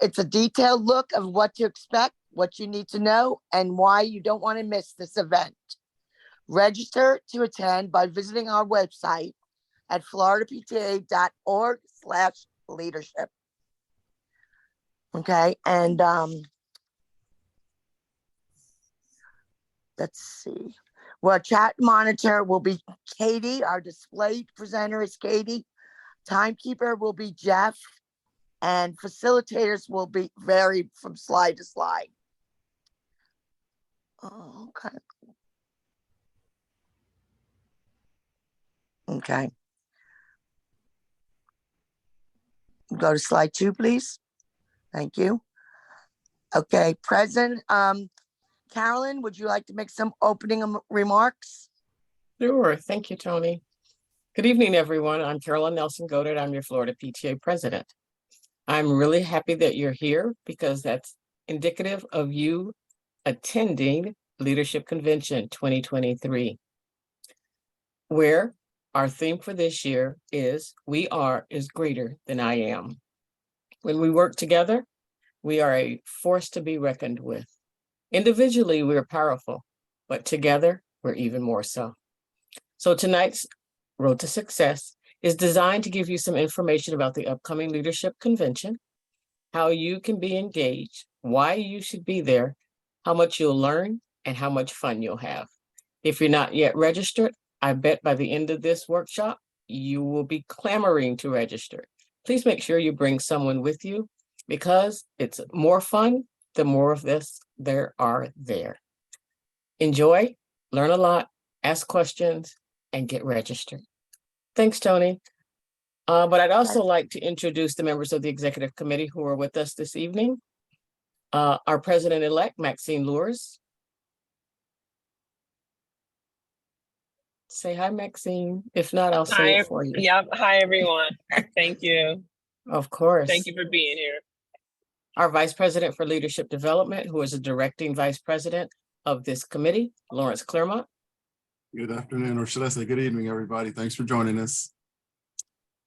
It's a detailed look of what to expect, what you need to know, and why you don't want to miss this event. Register to attend by visiting our website at floridapta.org/leadership. Okay, and let's see. Well, chat monitor will be Katie. Our display presenter is Katie. Timekeeper will be Jeff. And facilitators will be varied from slide to slide. Oh, okay. Okay. Go to slide 2, please. Thank you. Okay, President Carolyn, would you like to make some opening remarks? Sure. Thank you, Tony. Good evening, everyone. I'm Carolyn Nelson Goddard. I'm your Florida PTA president. I'm really happy that you're here because that's indicative of you attending Leadership Convention 2023, where our theme for this year is "We Are is Greater Than I Am." When we work together, we are a force to be reckoned with. Individually, we're powerful, but together, we're even more so. So tonight's Road to Success is designed to give you some information about the upcoming Leadership Convention, how you can be engaged, why you should be there, how much you'll learn, and how much fun you'll have. If you're not yet registered, I bet by the end of this workshop, you will be clamoring to register. Please make sure you bring someone with you because it's more fun the more of this there are there. Enjoy, learn a lot, ask questions, and get registered. Thanks, Tony. But I'd also like to introduce the members of the executive committee who are with us this evening. Our president-elect, Maxine Lures. Say hi, Maxine. If not, I'll say it for you. Yep. Hi, everyone. Thank you. Of course. Thank you for being here. Our vice president for leadership development, who is a directing vice president of this committee, Lawrence Claremont. Good afternoon, or should I say good evening, everybody. Thanks for joining us.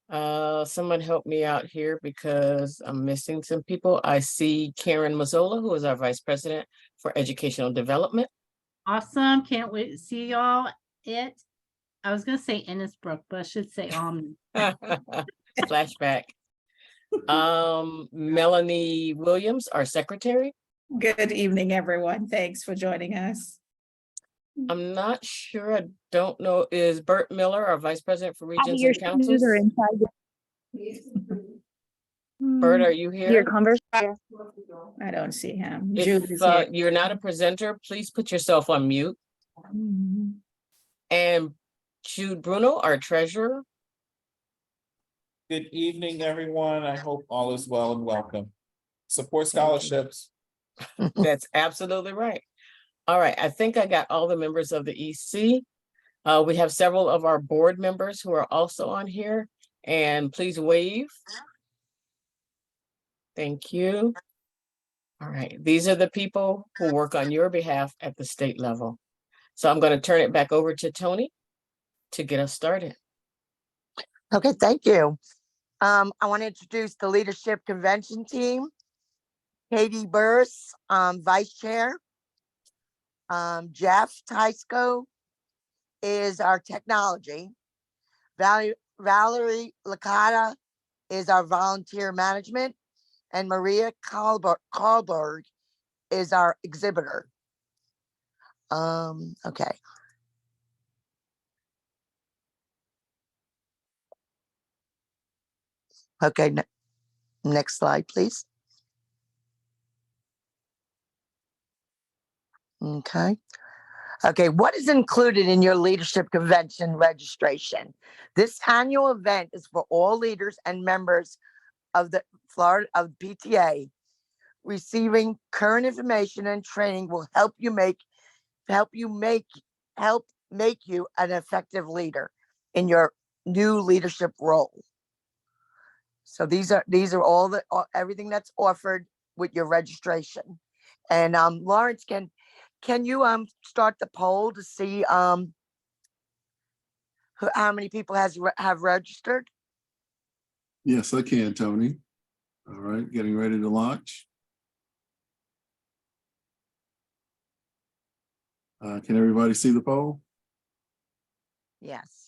Someone help me out here because I'm missing some people. I see Karen Mazzola, who is our vice president for educational development. Awesome. Can't wait to see y'all. I was going to say Innisbrook, but I should say Flashback. Melanie Williams, our secretary. Good evening, everyone. Thanks for joining us. I'm not sure. I don't know. Is Bert Miller, our vice president for regions and councils? Bert, are you here? Your conversation. I don't see him. If you're not a presenter, please put yourself on mute. And Jude Bruno, our treasurer. Good evening, everyone. I hope all is well and welcome. Support scholarships. That's absolutely right. All right, I think I got all the members of the EC. We have several of our board members who are also on here, and please wave. Thank you. All right, these are the people who work on your behalf at the state level. So I'm going to turn it back over to Tony to get us started. Okay, thank you. I want to introduce the leadership convention team. Katie Burris, vice chair. Jeff Tysco is our technology. Valerie Licata is our volunteer management. And Maria Karlberg is our exhibitor. Okay. Okay, next slide, please. Okay. Okay, what is included in your leadership convention registration? This annual event is for all leaders and members of the PTA. Receiving current information and training will help make you an effective leader in your new leadership role. So these are all everything that's offered with your registration. And Lawrence, can you start the poll to see how many people have registered? Yes, I can, Tony. All right, getting ready to launch. Can everybody see the poll? Yes.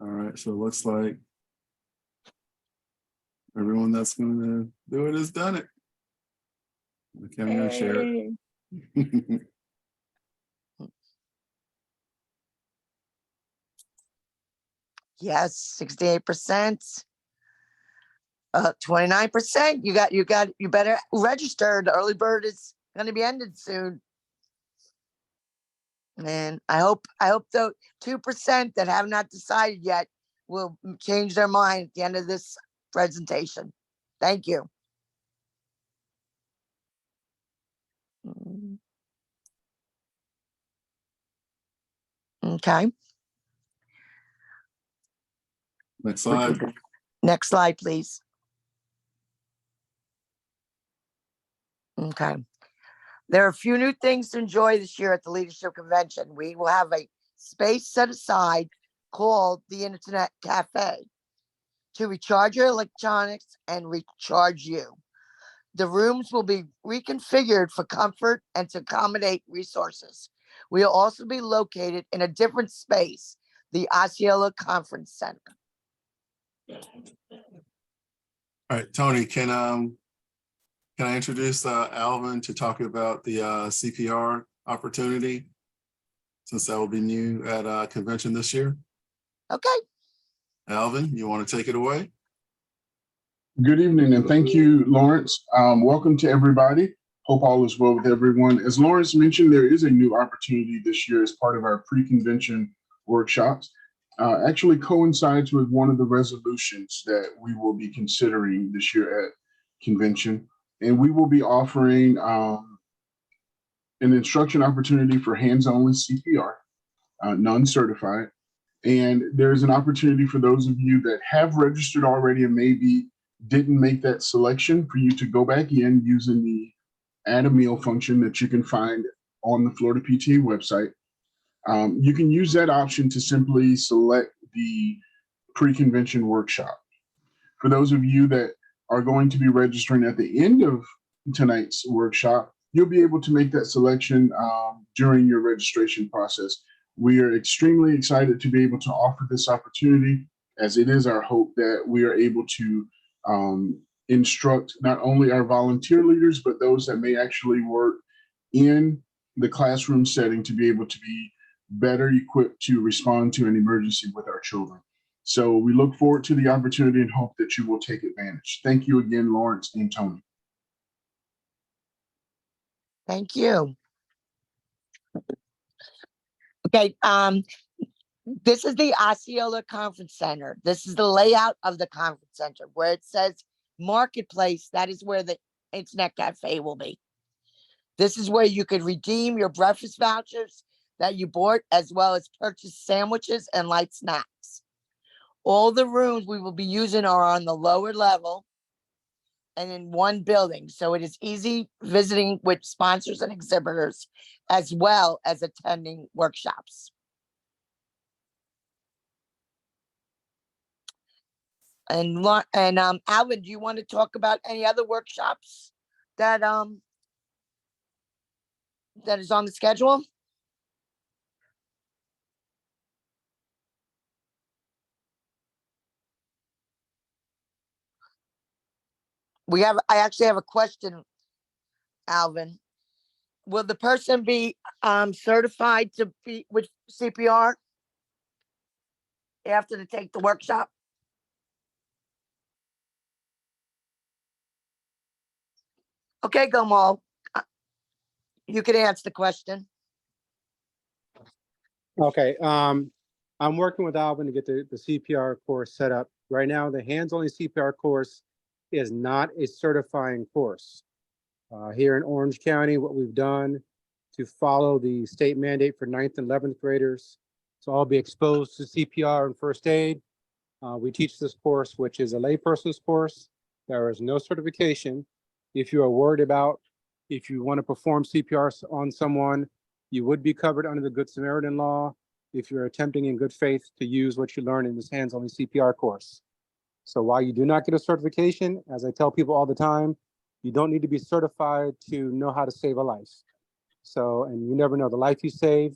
All right, so it looks like everyone that's going to do it has done it. Okay, I'm going to share Hey. it. Yes, 68%. 29%. You better register. The early bird is going to be ended soon. And I hope the 2% that have not decided yet will change their mind at the end of this presentation. Thank you. Okay. Next slide. Next slide, please. Okay. There are a few new things to enjoy this year at the Leadership Convention. We will have a space set aside called the Internet Cafe to recharge your electronics and recharge you. The rooms will be reconfigured for comfort and to accommodate resources. We will also be located in a different space, the Osceola Conference Center. All right, Tony, can I introduce Alvin to talk about the CPR opportunity, since that will be new at convention this year? Okay. Alvin, you want to take it away? Good evening, and thank you, Lawrence. Welcome to everybody. Hope all is well with everyone. As Lawrence mentioned, there is a new opportunity this year as part of our pre-convention workshops. Actually coincides with one of the resolutions that we will be considering this year at convention. And we will be offering an instruction opportunity for hands-on CPR, non-certified. And there's an opportunity for those of you that have registered already and maybe didn't make that selection for you to go back in using the add a meal function that you can find on the Florida PTA website. You can use that option to simply select the pre-convention workshop. For those of you that are going to be registering at the end of tonight's workshop, you'll be able to make that selection during your registration process. We are extremely excited to be able to offer this opportunity, as it is our hope that we are able to instruct not only our volunteer leaders, but those that may actually work in the classroom setting to be able to be better equipped to respond to an emergency with our children. So we look forward to the opportunity and hope that you will take advantage. Thank you again, Lawrence and Tony. Thank you. Okay, this is the Osceola Conference Center. This is the layout of the conference center where it says Marketplace. That is where the Internet Cafe will be. This is where you could redeem your breakfast vouchers that you bought, as well as purchase sandwiches and light snacks. All the rooms we will be using are on the lower level and in one building. So it is easy visiting with sponsors and exhibitors, as well as attending workshops. And Alvin, do you want to talk about any other workshops that that is on the schedule? I actually have a question, Alvin. Will the person be certified to be with CPR after they take the workshop? Okay, Gomal, you can answer the question. Okay, I'm working with Alvin to get the CPR course set up. Right now, the hands-only CPR course is not a certifying course. Here in Orange County, what we've done to follow the state mandate for 9th and 11th graders So I'll be exposed to CPR and first aid. We teach this course, which is a layperson's course. There is no certification. If you are worried about, if you want to perform CPR on someone, you would be covered under the Good Samaritan law if you're attempting in good faith to use what you learn in this hands-on CPR course. So while you do not get a certification, as I tell people all the time, you don't need to be certified to know how to save a life. So, and you never know, the life you save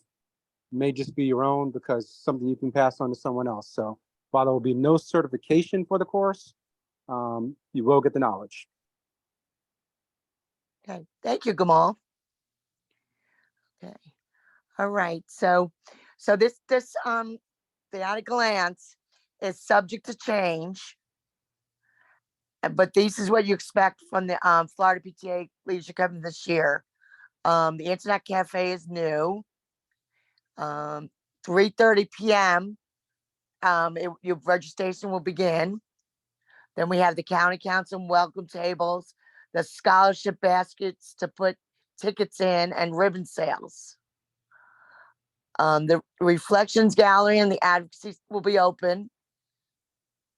may just be your own because something you can pass on to someone else. So while there will be no certification for the course, you will get the knowledge. Okay, thank you, Gamal. Okay, all right. So this the at a glance is subject to change, but this is what you expect from the Florida PTA Leadership Conference this year. The Internet Cafe is new. 3:30 p.m. Your registration will begin. Then we have the county council welcome tables, the scholarship baskets to put tickets in, and ribbon sales. The reflections gallery and the advocacy will be open.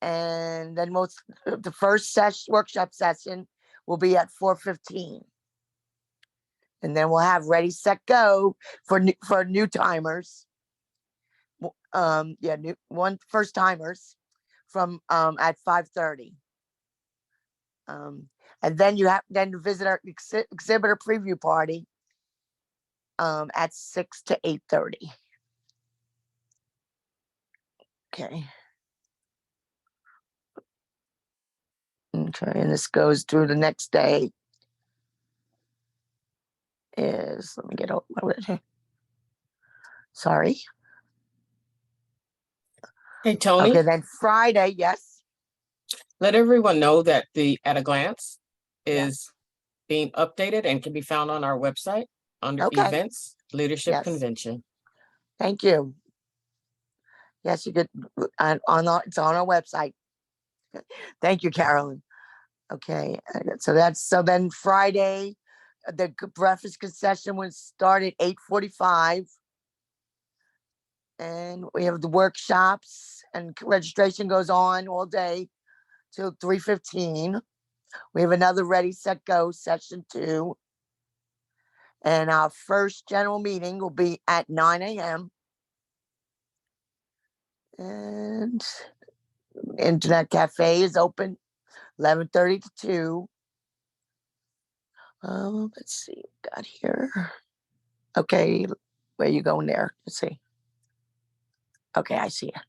And then the first workshop session will be at 4:15. And then we'll have ready, set, go for new timers. First timers from at 5:30. And then you have to visit our exhibitor preview party at 6 to 8:30. Okay. Okay, and this goes through the next day. Let me get over it. Sorry. Hey, Tony, Okay, then Friday, yes. let everyone know that the At a Glance Yeah. is being updated and can be found on our website under Okay. Events, Leadership Yes. Convention. Thank you. Yes, you could it's on our website. Thank you, Carolyn. Okay, so then Friday, the breakfast concession will start at 8:45. And we have the workshops and registration goes on all day till 3:15. We have another Ready, Set, Go session 2. And our first general meeting will be at 9 a.m. And Internet Cafe is open 11:30 to 2. Let's see, got here. Okay, where you going there? Let's see. Okay, I see it.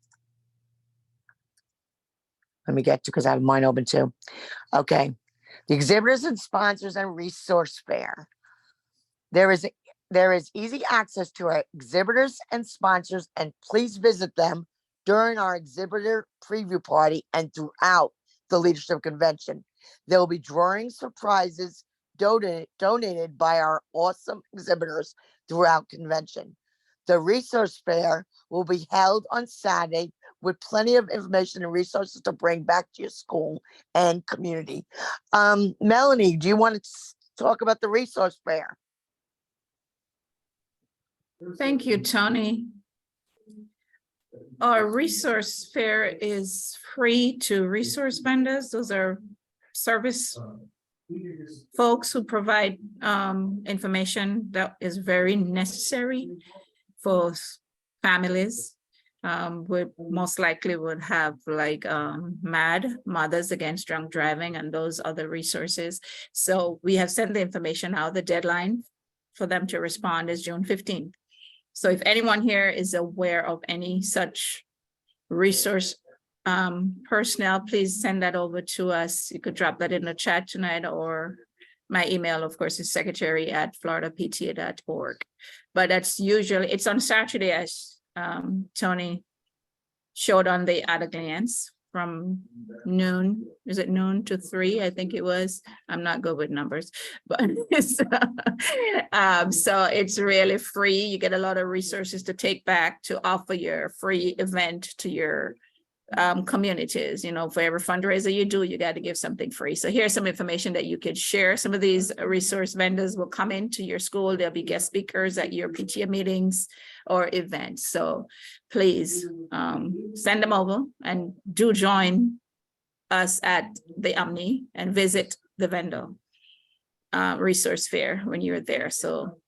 Let me get to, because I have mine open too. Okay, the exhibitors and sponsors and resource fair. There is easy access to our exhibitors and sponsors, and please visit them during our exhibitor preview party and throughout the leadership convention. There will be drawings for prizes donated by our awesome exhibitors throughout convention. The resource fair will be held on Saturday with plenty of information and resources to bring back to your school and community. Melanie, do you want to talk about the resource fair? Thank you, Tony. Our resource fair is free to resource vendors. Those are service folks who provide information that is very necessary for families. We most likely would have like MAD, Mothers Against Drunk Driving, and those other resources. So we have sent the information out. The deadline for them to respond is June 15th. So if anyone here is aware of any such resource personnel, please send that over to us. You could drop that in the chat tonight, or my email, of course, is secretary@floridapta.org. But that's usually, it's on Saturday, as Tony showed on the At a Glance, from noon, is it noon to 3? I think it was. I'm not good with numbers, but so it's really free. You get a lot of resources to take back to offer your free event to your communities. You know, for every fundraiser you do, you got to give something free. So here's some information that you could share. Some of these resource vendors will come into your school. There'll be guest speakers at your PTA meetings or events. So please send them over and do join us at the Omni and visit the vendor resource fair when you're there. So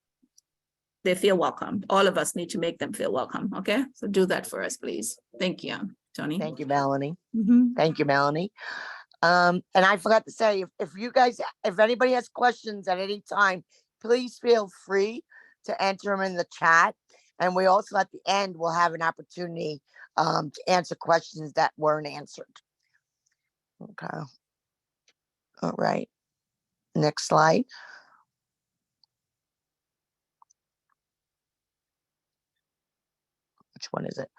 they feel welcome. All of us need to make them feel welcome. Okay, so do that for us, please. Thank you, Tony. Thank you, Melanie. Mhm. Thank you, Melanie. And I forgot to say, if you guys, if anybody has questions at any time, please feel free to enter them in the chat. And we also at the end will have an opportunity to answer questions that weren't answered. Okay. All right. Next slide. Which one is it?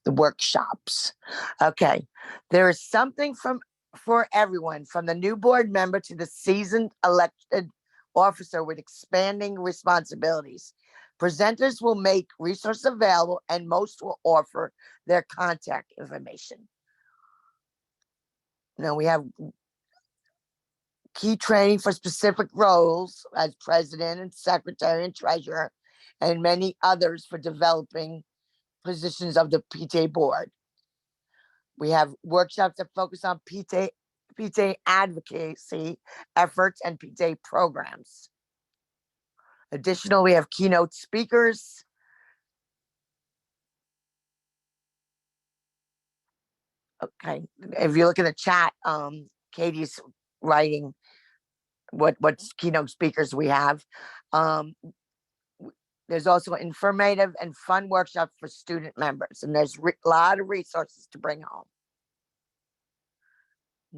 The workshops. Okay. There is something for everyone, from the new board member to the seasoned elected officer with expanding responsibilities. Presenters will make resources available and most will offer their contact information. Now we have key training for specific roles as president and secretary and treasurer, and many others for developing positions of the PTA board. We have workshops that focus on PTA advocacy efforts and PTA programs. Additionally, we have keynote speakers. Okay, if you look in the chat, Katie's writing what keynote speakers we have. There's also informative and fun workshops for student members, and there's a lot of resources to bring home.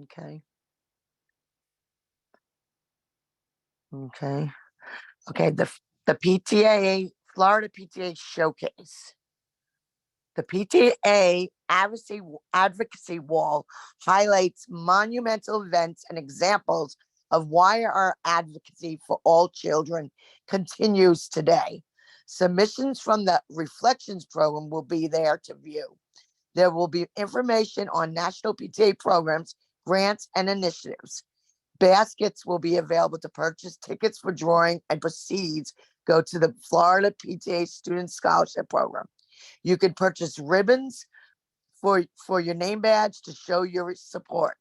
Okay. Okay. Okay. The PTA, Florida PTA Showcase. The PTA advocacy wall highlights monumental events and examples of why our advocacy for all children continues today. Submissions from the Reflections program will be there to view. There will be information on national PTA programs, grants, and initiatives. Baskets will be available to purchase. Tickets for drawing and proceeds go to the Florida PTA Student Scholarship Program. You can purchase ribbons for your name badge to show your support.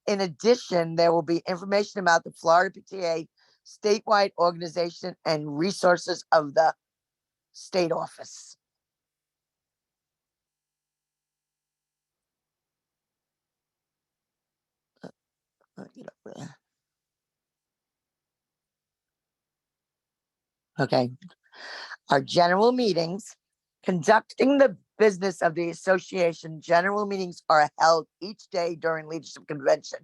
In addition, there will be information about the Florida PTA statewide organization and resources of the state office. Okay. Our general meetings, conducting the business of the association. General meetings are held each day during leadership convention.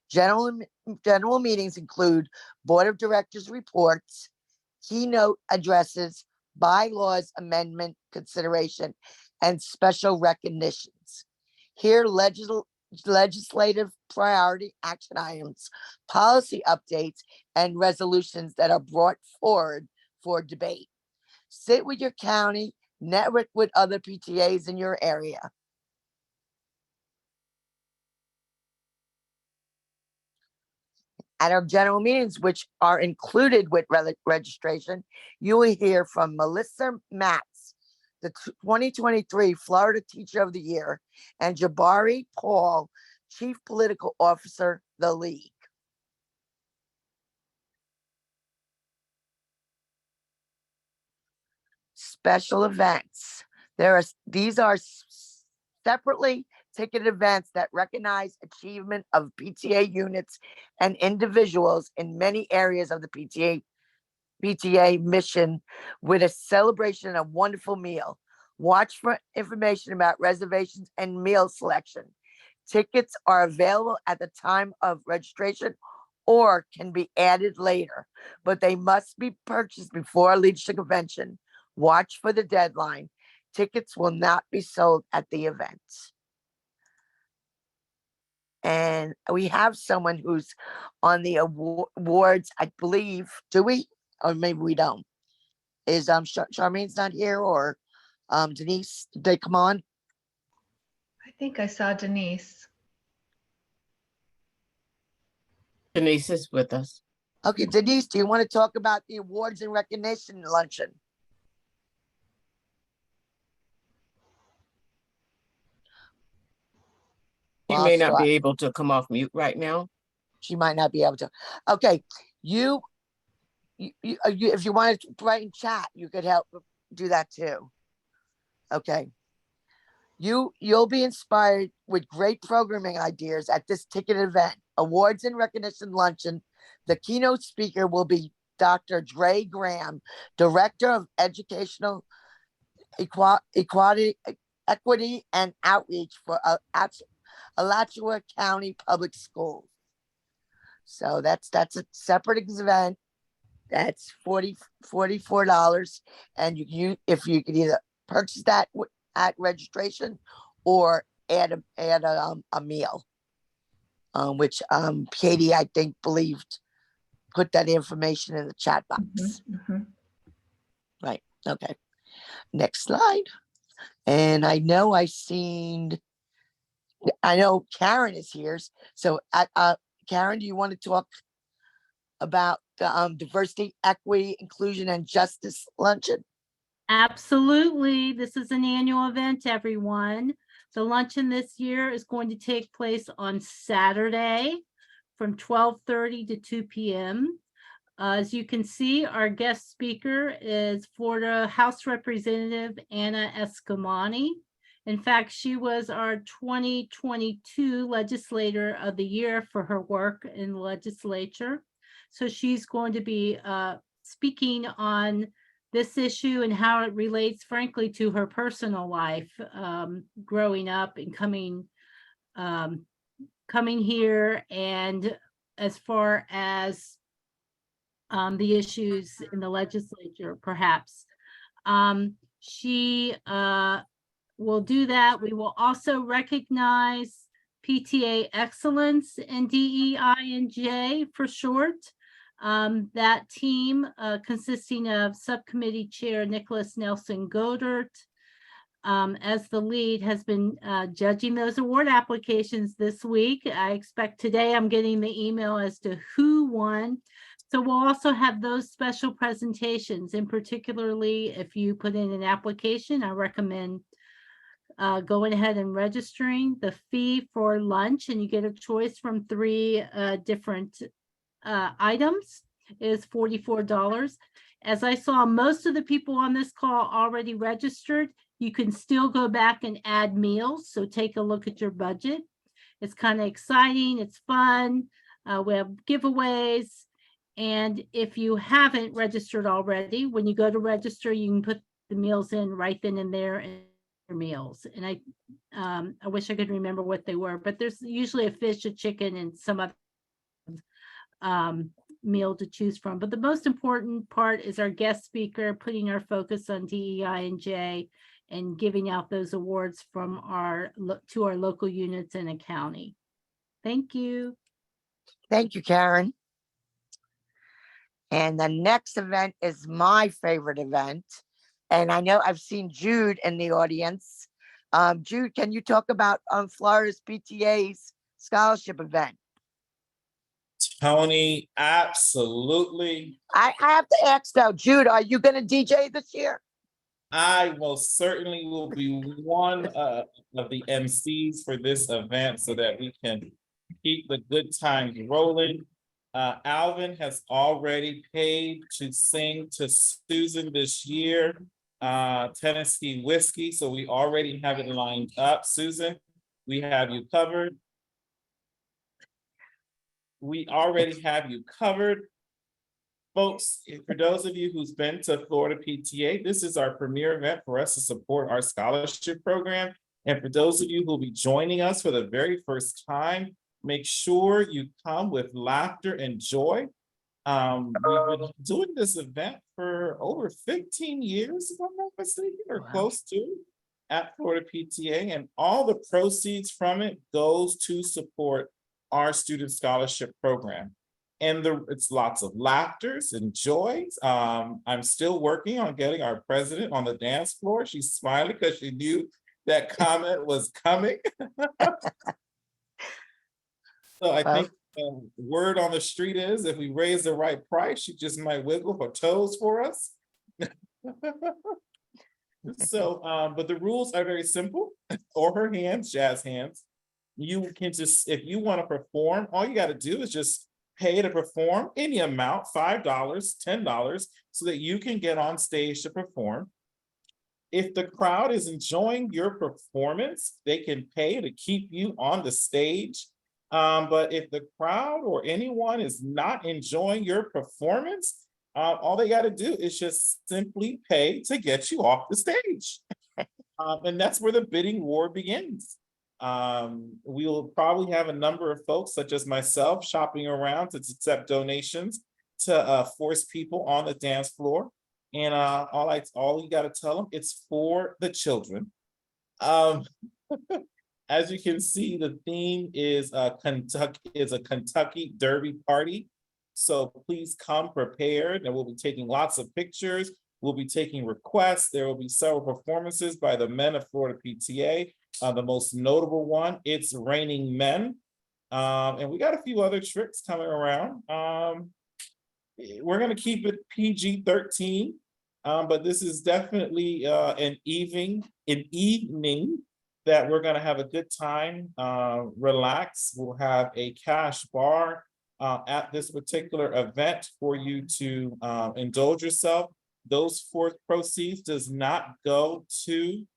General meetings include board of directors reports, keynote addresses, bylaws amendment consideration, and special recognitions. Here, legislative priority action items, policy updates, and resolutions that are brought forward for debate. Sit with your county, network with other PTAs in your area. At our general meetings, which are included with registration, you will hear from Melissa Matz, the 2023 Florida Teacher of the Year, and Jabari Paul, Chief Political Officer, the League. Special events. These are separately ticketed events that recognize achievement of PTA units and individuals in many areas of the PTA mission, with a celebration and a wonderful meal. Watch for information about reservations and meal selection. Tickets are available at the time of registration or can be added later, but they must be purchased before a leadership convention. Watch for the deadline. Tickets will not be sold at the event. And we have someone who's on the awards, I believe. Do we? Or maybe we don't. Is Charmaine's not here, or Denise? Did they come on? think I saw Denise. Denise is with us. Okay, Denise, do you want to talk about the awards and recognition luncheon? She Well, may I'll not start. be able to come off mute right now. She might not be able to. Okay, you if you wanted to write in chat, you could help do that too. Okay. You'll be inspired with great programming ideas at this ticketed event, awards and recognition luncheon. The keynote speaker will be Dr. Dre Graham, Director of Educational Equity and Outreach for Alachua County Public Schools. So that's a separate event. That's $44, and if you could either purchase that at registration or add a meal, which Katie I think put that information in the chat box. Right. Okay. Next slide. And I know Karen is here. So Karen, do you want to talk about the diversity, equity, inclusion, and justice luncheon? Absolutely. This is an annual event, everyone. The luncheon this year is going to take place on Saturday from 12:30 to 2 p.m. As you can see, our guest speaker is Florida House Representative Anna Escamani. In fact, she was our 2022 Legislator of the Year for her work in the legislature. So she's going to be speaking on this issue and how it relates, frankly, to her personal life, growing up and coming here, and as far as the issues in the legislature, perhaps. She will do that. We will also recognize PTA Excellence and DEI&J for short. That team consisting of Subcommittee Chair Nicholas Nelson Godert as the lead has been judging those award applications this week. I expect today I'm getting the email as to who won. So we'll also have those special presentations, and particularly if you put in an application, I recommend going ahead and registering. The fee for lunch, and you get a choice from 3 different items, is $44. As I saw, most of the people on this call already registered. You can still go back and add meals, so take a look at your budget. It's kind of exciting, it's fun. We have giveaways. And if you haven't registered already, when you go to register, you can put the meals in right then and there in your meals. And I wish I could remember what they were, but there's usually a fish, a chicken, and some other meal to choose from. But the most important part is our guest speaker putting our focus on DEI&J and giving out those awards from to our local units in a county. Thank you. Thank you, Karen. And the next event is my favorite event. And I know I've seen Jude in the audience. Jude, can you talk about Florida's PTA's scholarship event? Tony, absolutely. I have to ask though, Jude, are you going to DJ this year? I most certainly will be one of the MCs for this event so that we can keep the good times rolling. Alvin has already paid to sing to Susan this year, Tennessee Whiskey. So we already have it lined up. Susan, we have you covered. We already have you covered. Folks, for those of you who's been to Florida PTA, this is our premier event for us to support our scholarship program. And for those of you who will be joining us for the very first time, make sure you come with laughter and joy. We've been doing this event for over 15 years, if I'm not mistaken, or close to, at Florida PTA, and all the proceeds from it goes to support our student scholarship program. And it's lots of laughters and joys. I'm still working on getting our president on the dance floor. She's smiling because she knew that comment was coming. So I think word on the street is if we raise the right price, she just might wiggle her toes for us. So, but the rules are very simple, or her hands, jazz hands. You can just, if you want to perform, all you got to do is just pay to perform any amount, $5, $10, so that you can get on stage to perform. If the crowd is enjoying your performance, they can pay to keep you on the stage. But if the crowd or anyone is not enjoying your performance, all they got to do is just simply pay to get you off the stage. And that's where the bidding war begins. We will probably have a number of folks, such as myself, shopping around to accept donations to force people on the dance floor. And all you got to tell them, it's for the children. As you can see, the theme is a Kentucky Derby party. So please come prepared, and we'll be taking lots of pictures. We'll be taking requests. There will be several performances by the men of Florida PTA. The most notable one, it's Raining Men. And we got a few other tricks coming around. We're gonna keep it PG-13, but this is definitely an evening that we're gonna have a good time, relax. We'll have a cash bar at this particular event for you to indulge yourself. Those proceeds does not go to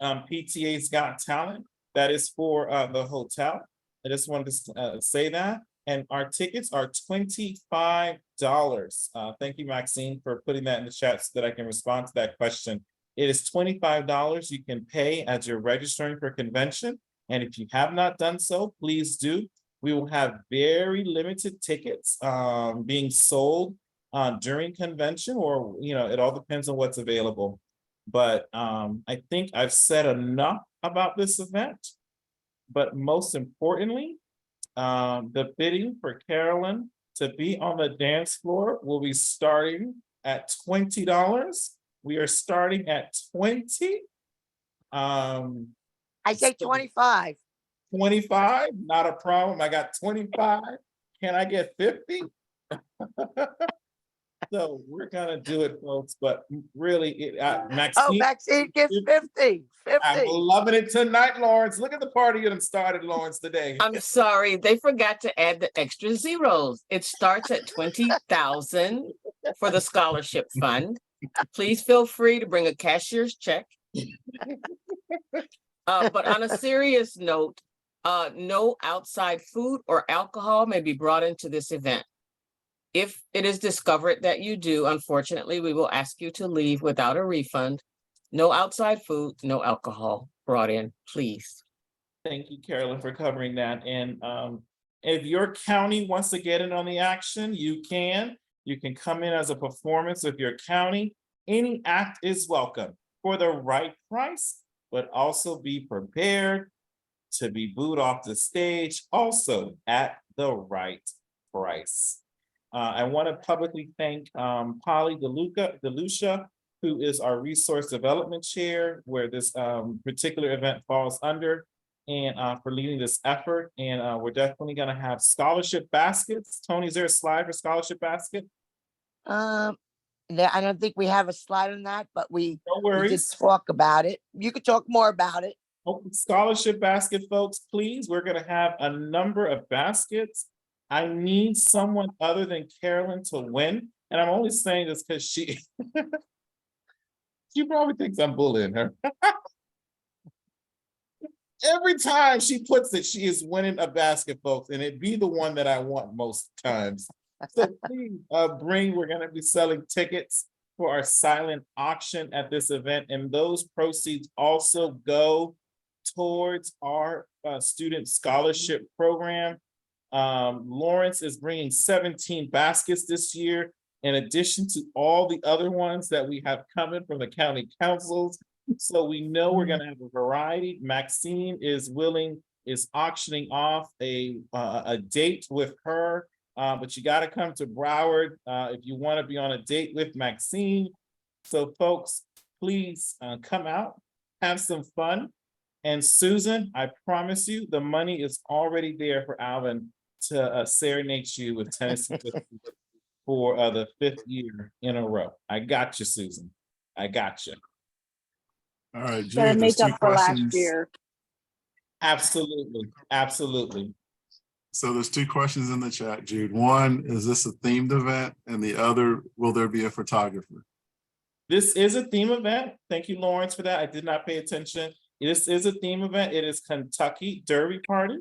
PTA's Got Talent. That is for the hotel. I just wanted to say that. And our tickets are $25. Thank you, Maxine, for putting that in the chat so that I can respond to that question. It is $25 you can pay as you're registering for convention. And if you have not done so, please do. We will have very limited tickets being sold during convention, or, it all depends on what's available. But I think I've said enough about this event. But most importantly, the bidding for Carolyn to be on the dance floor will be starting at $20. We are starting at 20. I say 25. 25, not a problem. I got 25. Can I get 50? So we're gonna do it, folks, but really, Maxine. Oh, Maxine gets 50. 50. I'm loving it tonight, Lawrence. Look at the party you done started, Lawrence, today. I'm sorry, they forgot to add the extra zeros. It starts at 20,000 for the scholarship fund. Please feel free to bring a cashier's check. But on a serious note, no outside food or alcohol may be brought into this event. If it is discovered that you do, unfortunately, we will ask you to leave without a refund. No outside food, no alcohol brought in, please. Thank you, Carolyn, for covering that. And if your county wants to get in on the action, you can. You can come in as a performance of your county. Any act is welcome for the right price, but also be prepared to be booed off the stage also at the right price. I want to publicly thank Polly DeLucia, who is our resource development chair, where this particular event falls under, and for leading this effort. And we're definitely going to have scholarship baskets. Tony, is there a slide for scholarship basket? I don't think we have a slide on that, but we did talk about it. You could talk more about it. Scholarship basket, folks, please. We're going to have a number of baskets. I need someone other than Carolyn to win. And I'm only saying this because she probably thinks I'm bullying her. Every time she puts it, she is winning a basket, folks, and it'd be the one that I want most times. So please we're going to be selling tickets for our silent auction at this event. And those proceeds also go towards our student scholarship program. Lawrence is bringing 17 baskets this year, in addition to all the other ones that we have coming from the county councils. So we know we're going to have a variety. Maxine is auctioning off a date with her, but you got to come to Broward if you want to be on a date with Maxine. So folks, please come out, have some fun. And Susan, I promise you, the money is already there for Alvin to serenade you with Tennessee whiskey for the 5th year in a row. I got you, Susan. I got you. All right, Gotta Jude, there's make two up for last questions. year. Absolutely, absolutely. So there's two questions in the chat, Jude. One, is this a themed event? And the other, will there be a photographer? This is a theme event. Thank you, Lawrence, for that. I did not pay attention. This is a theme event. It is Kentucky Derby Party.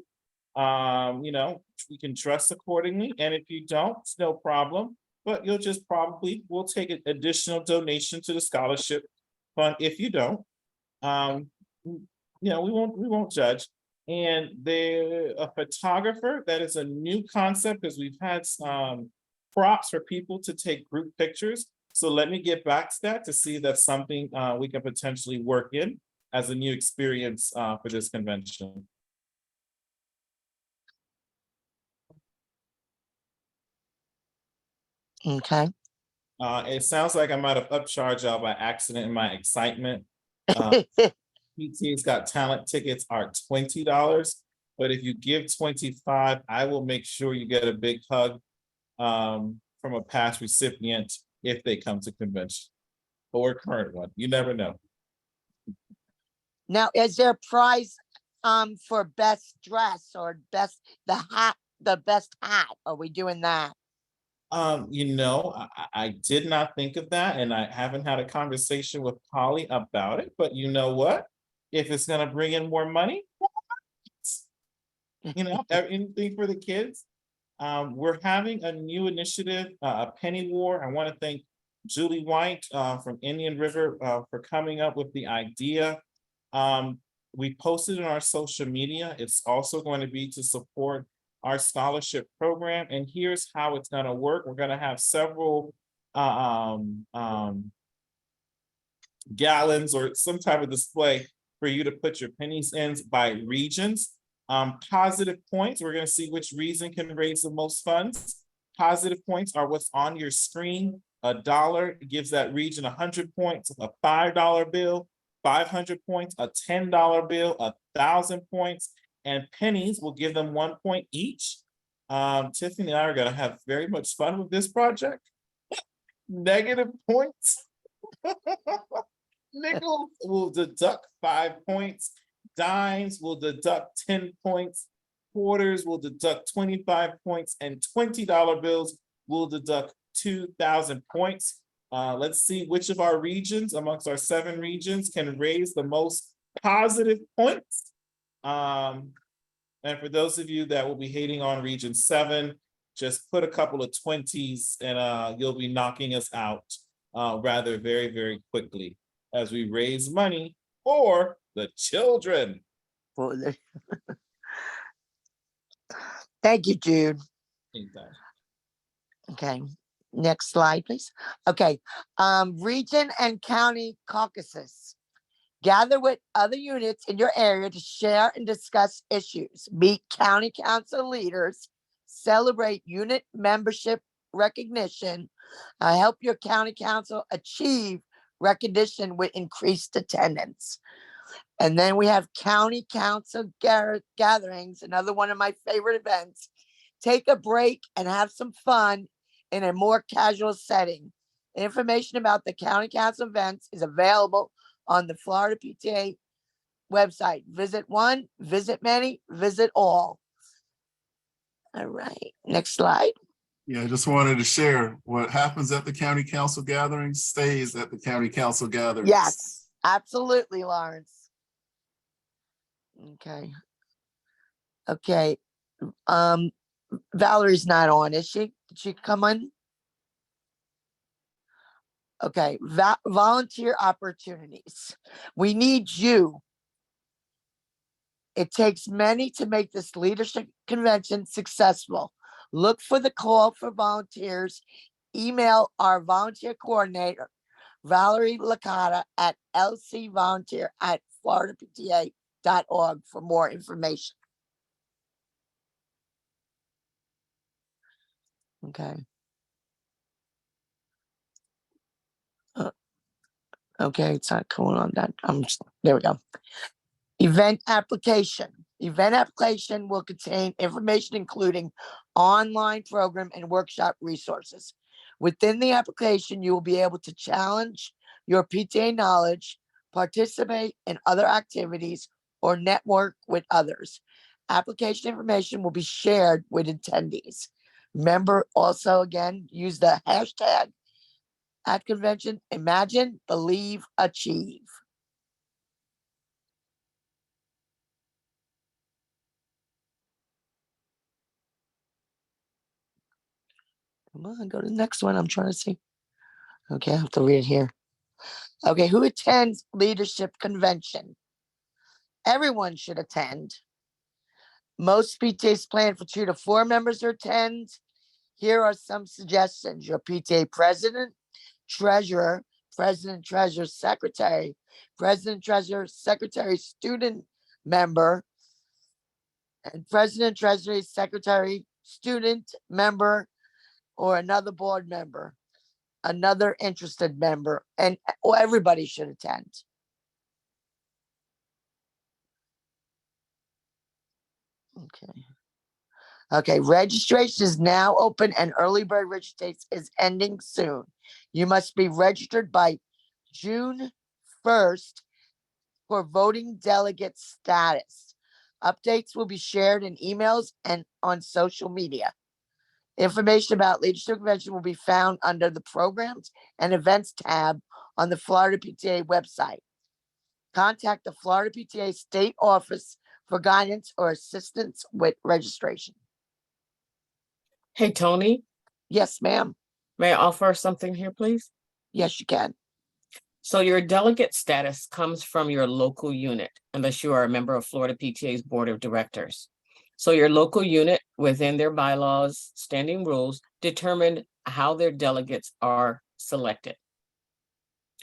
You know, you can dress accordingly, and if you don't, it's no problem. But you'll just we'll take an additional donation to the scholarship fund if you don't. You know, we won't judge. And a photographer, that is a new concept because we've had some props for people to take group pictures. So let me get back to that to see if that's something we can potentially work in as a new experience for this convention. Okay. It sounds like I might have upcharged y'all by accident in my excitement. PTA's Got Talent tickets are $20, but if you give $25, I will make sure you get a big hug from a past recipient if they come to convention or a current one. You never know. Now, is there a prize for best dress or best the best hat? Are we doing that? You know, I did not think of that, and I haven't had a conversation with Polly about it, but you know what? If it's gonna bring in more money, you know, anything for the kids. We're having a new initiative, a penny war. I want to thank Julie White from Indian River for coming up with the idea. We posted in our social media. It's also going to be to support our scholarship program. And here's how it's going to work. We're going to have several gallons or some type of display for you to put your pennies in by regions. Positive points, we're going to see which region can raise the most funds. Positive points are what's on your screen. $1 gives that region 100 points. A $5 bill, 500 points. A $10 bill, 1,000 points. And pennies will give them 1 point each. Tiffany and I are going to have very much fun with this project. Negative points. Nickels will deduct 5 points. Dimes will deduct 10 points. Quarters will deduct 25 points. And $20 bills will deduct 2,000 points. Let's see which of our regions amongst our 7 regions can raise the most positive points. And for those of you that will be hating on region 7, just put a couple of 20s and you'll be knocking us out rather very, very quickly as we raise money for the children. Thank you, Jude. Anytime. Okay, next slide, please. Okay, region and county caucuses. Gather with other units in your area to share and discuss issues, meet county council leaders, celebrate unit membership recognition, help your county council achieve recognition with increased attendance. And then we have county council gatherings, another one of my favorite events. Take a break and have some fun in a more casual setting. Information about the county council events is available on the Florida PTA website. Visit one, visit many, visit all. All right, next slide. Yeah, I just wanted to share what happens at the county council gatherings stays at the county council gatherings. Yes, absolutely, Lawrence. Okay. Okay. Valerie's not on, is she? Did she come on? Okay, volunteer opportunities. We need you. It takes many to make this leadership convention successful. Look for the call for volunteers. Email our volunteer coordinator, Valerie Licata at lcvolunteer@floridapta.org for more information. Okay. Okay, it's not going on that. There we go. Event application. Event application will contain information including online program and workshop resources. Within the application, you will be able to challenge your PTA knowledge, participate in other activities, or network with others. Application information will be shared with attendees. Remember also, again, use the hashtag at convention, imagine, believe, achieve. Come on, go to the next one. I'm trying to see. Okay, I have to read it here. Okay, who attends leadership convention? Everyone should attend. Most PTAs plan for 2 to 4 members to attend. Here are some suggestions. Your PTA president, treasurer, president, treasurer, secretary, president, treasurer, secretary, student member, and president, treasury, secretary, student member, or another board member, another interested member, and everybody should attend. Okay. Okay, registration is now open and early bird registration is ending soon. You must be registered by June 1st for voting delegate status. Updates will be shared in emails and on social media. Information about Leadership Convention will be found under the Programs and Events tab on the Florida PTA website. Contact the Florida PTA State Office for guidance or assistance with registration. Hey, Tony, Yes, ma'am. may I offer something here, please? Yes, you can. So your delegate status comes from your local unit, unless you are a member of Florida PTA's Board of Directors. So your local unit, within their bylaws, standing rules, determine how their delegates are selected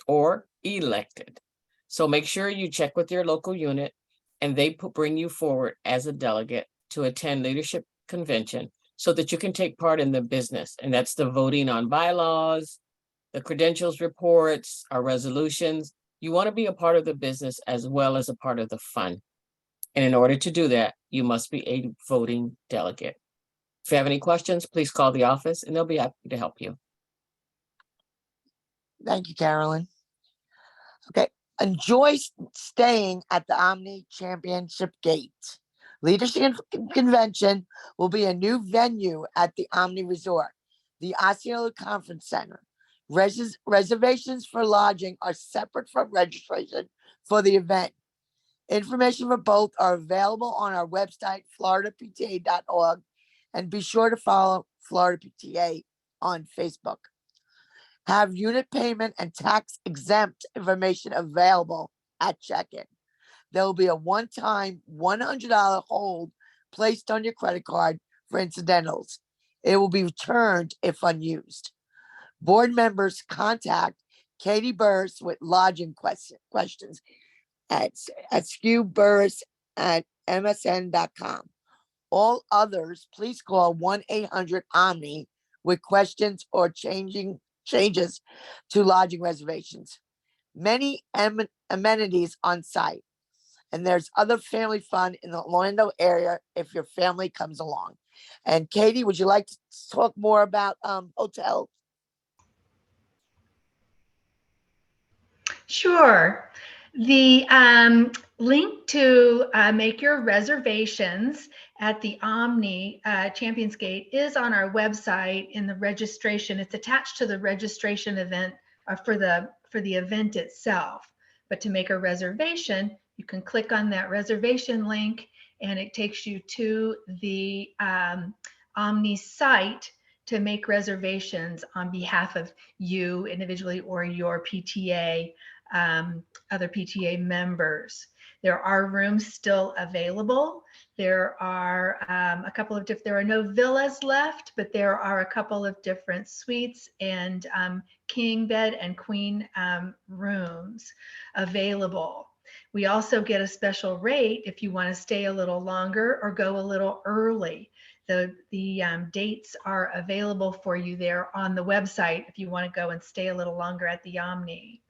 or elected. So make sure you check with your local unit and they bring you forward as a delegate to attend leadership convention so that you can take part in the business. And that's the voting on bylaws, the credentials reports, our resolutions. You want to be a part of the business as well as a part of the fun. And in order to do that, you must be a voting delegate. If you have any questions, please call the office and they'll be happy to help you. Thank you, Carolyn. Okay. Enjoy staying at the Omni Championship Gate. Leadership Convention will be a new venue at the Omni Resort, the Osceola Conference Center. Reservations for lodging are separate from registration for the event. Information for both are available on our website, floridapta.org, and be sure to follow Florida PTA on Facebook. Have unit payment and tax exempt information available at check-in. There will be a one-time $100 hold placed on your credit card for incidentals. It will be returned if unused. Board members contact Katie Burris with lodging questions at skewburris@msn.com. All others, please call 1-800-OMNI with questions or changes to lodging reservations. Many amenities on site, and there's other family fun in the Orlando area if your family comes along. And Katie, would you like to talk more about hotels? Sure. The link to make your reservations at the Omni Champions Gate is on our website in the registration. It's attached to the registration event for the event itself. But to make a reservation, you can click on that reservation link and it takes you to the Omni site to make reservations on behalf of you individually or your PTA, other PTA members. There are rooms still available. There are a couple of there are no villas left, but there are a couple of different suites and king bed and queen rooms available. We also get a special rate if you want to stay a little longer or go a little early. The dates are available for you there on the website if you want to go and stay a little longer at the Omni.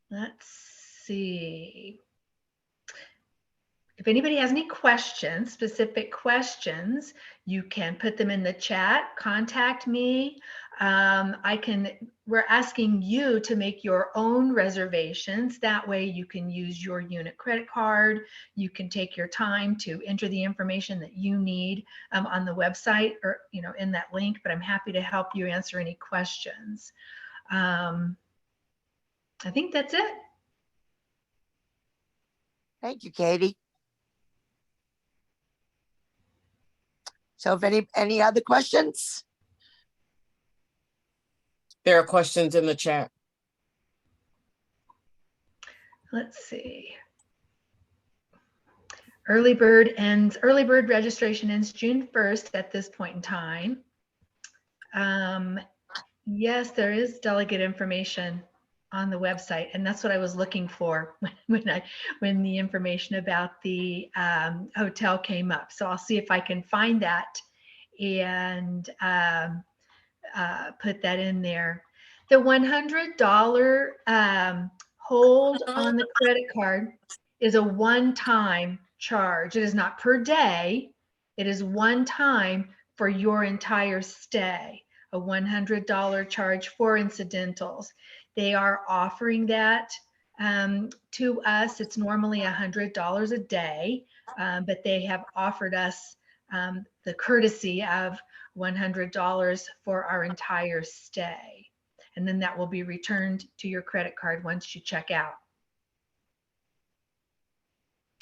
Let's see. If anybody has any questions, specific questions, you can put them in the chat, contact me. We're asking you to make your own reservations. That way you can use your unit credit card. You can take your time to enter the information that you need on the website or, in that link, but I'm happy to help you answer any questions. I think that's it. Thank you, Katie. So if any other questions? There are questions in the chat. Let's see. Early bird registration ends June 1st at this point in time. Yes, there is delegate information on the website, and that's what I was looking for when the information about the hotel came up. So I'll see if I can find that and put that in there. The $100 hold on the credit card is a one-time charge. It is not per day. It is one time for your entire stay, a $100 charge for incidentals. They are offering that to us. It's normally $100 a day, but they have offered us the courtesy of $100 for our entire stay. And then that will be returned to your credit card once you check out.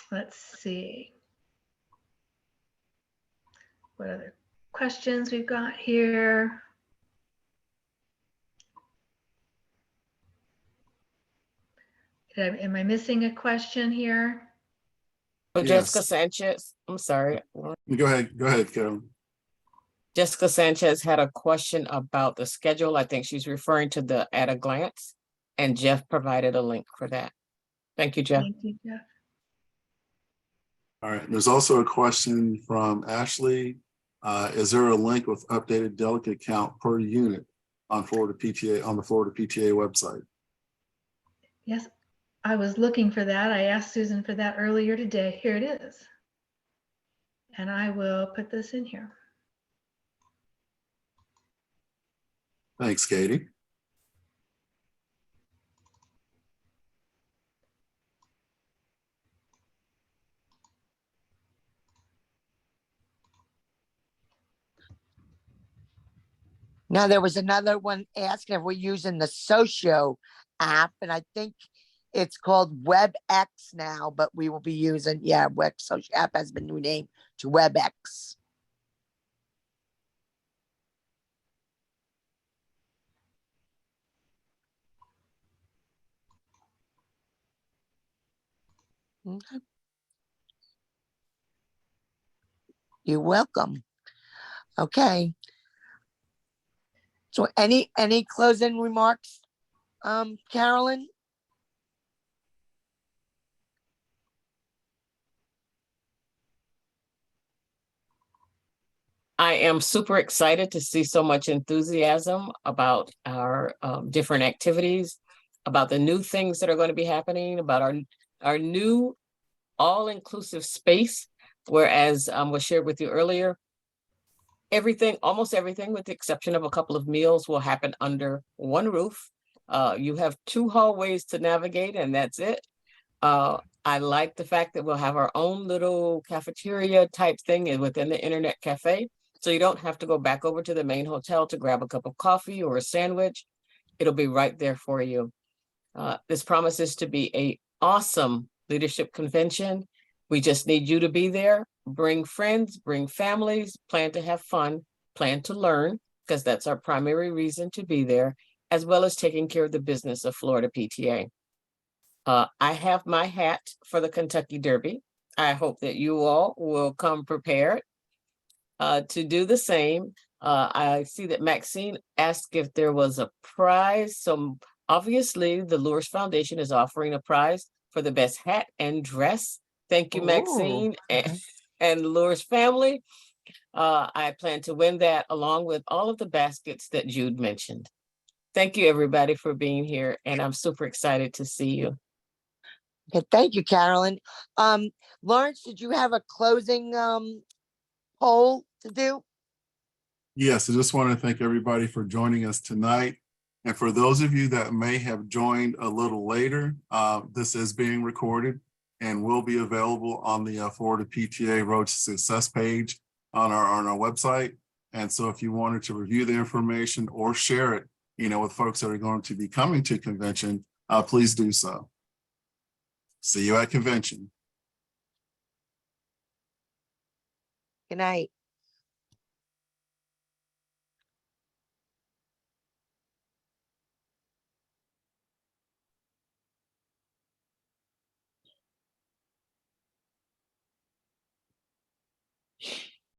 Let's see. What other questions we've got here? Am I missing a question here? So Yes. Jessica Sanchez, I'm sorry. Go ahead, Carolyn. Jessica Sanchez had a question about the schedule. I think she's referring to the at a glance, and Jeff provided a link for that. Thank you, Jeff. Thank you, Jeff. All right, there's also a question from Ashley. Is there a link with updated delegate count per unit on the Florida PTA website? Yes, I was looking for that. I asked Susan for that earlier today. Here it is. And I will put this in here. Thanks, Katie. Now, there was another one asking if we're using the Socio app, and I think it's called WebX now, but we will be using, Socio app has been renamed to WebX. Okay. You're welcome. Okay. So any closing remarks, Carolyn? I am super excited to see so much enthusiasm about our different activities, about the new things that are going to be happening, about our new all-inclusive space, whereas was shared with you earlier, almost everything with the exception of a couple of meals will happen under one roof. You have 2 hallways to navigate and that's it. I like the fact that we'll have our own little cafeteria type thing within the internet cafe. So you don't have to go back over to the main hotel to grab a cup of coffee or a sandwich. It'll be right there for you. This promises to be an awesome leadership convention. We just need you to be there. Bring friends, bring families, plan to have fun, plan to learn, because that's our primary reason to be there, as well as taking care of the business of Florida PTA. I have my hat for the Kentucky Derby. I hope that you all will come prepared to do the same. I see that Maxine asked if there was a prize. So obviously the Lures Foundation is offering a prize for the best hat and dress. Thank you, Maxine and Lures family. I plan to win that along with all of the baskets that Jude mentioned. Thank you, everybody, for being here, and I'm super excited to see you. Okay, thank you, Carolyn. Lawrence, did you have a closing poll to do? Yes, I just want to thank everybody for joining us tonight. And for those of you that may have joined a little later, this is being recorded and will be available on the Florida PTA Road to Success page on our website. And so if you wanted to review the information or share it, with folks that are going to be coming to convention, please do so. See you at convention. Good night.